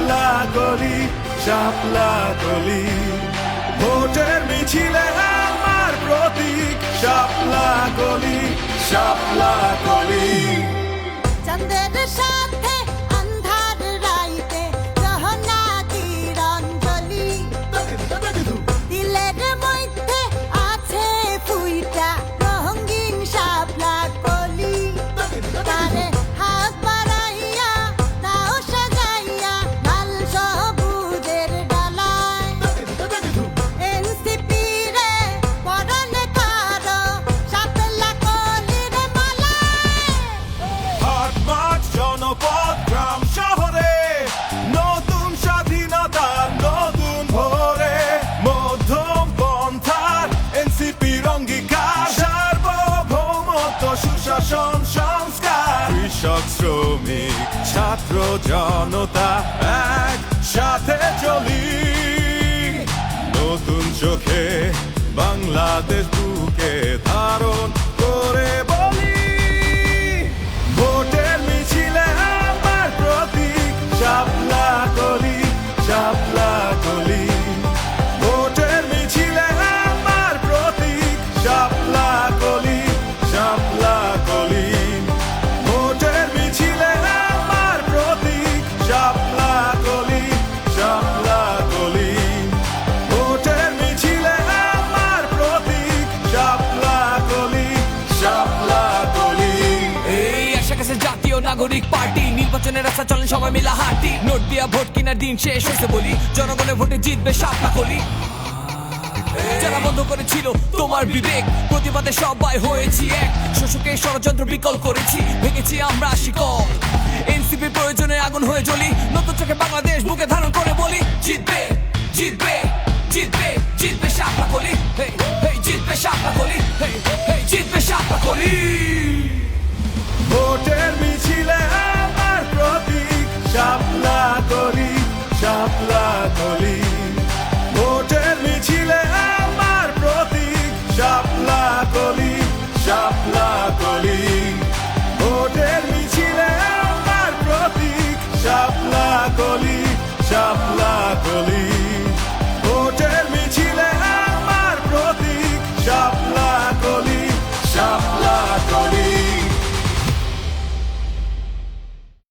শাপলা কলি শাপলা কলি ভোটের মিছিলে আমার প্রতীক শাপলা কলি শাপলা কলি চন্দ্রের সাথে আন্ধার রাইতে গহনা কিরণ জ্বলি দিলের মধ্যে আছে ফুইটা রঙিন শাপলা কলি তারে হাত বাড়াইয়া তাও সাজাইয়া লাল সবুজের ডালায় এনসিপি রে পরনে কারো শাপলা কলির মালায় হাট মাঠ জনপদ গ্রাম শহরে নতুন স্বাধীনতা নতুন ভোরে মধ্যম পন্থার এনসিপির অঙ্গীকার সার্বভৌমত্ব সুশাসন সংস্কার কৃষক শ্রমিক ছাত্র জনতা এক সাথে চলি নতুন চোখে বাংলাদেশ বুকে ধারণ করে বলি ভোটের মিছিলে আমার প্রতীক শাপলা কলি শাপলা কলি ভোটের মিছিলে আমার প্রতীক শাপলা কলি শাপলা কলি ভোটের মিছিলে আমার প্রতীক শাপলা কলি শাপলা কলি ভোটের মিছিলে আমার প্রতীক শাপলা কলি শাপলা কলি এই এসে গেছে জাতীয় নাগরিক পার্টি নির্বাচনের রাস্তা চলেন সবাই মিলা হাঁটি নোট দিয়া ভোট কেনার দিন শেষ হয়েছে বলি জনগণের ভোটে জিতবে শাপলা কলি যারা বন্ধ করেছিল তোমার বিবেক প্রতিবাদে সবাই হয়েছি এক শোষকে ষড়যন্ত্র বিকল করেছি ভেঙেছি আমরা শিকল এনসিপি প্রয়োজনে আগুন হয়ে জ্বলি নতুন চোখে বাংলাদেশ বুকে ধারণ করে বলি জিতবে জিতবে জিতবে জিতবে শাপলা কলি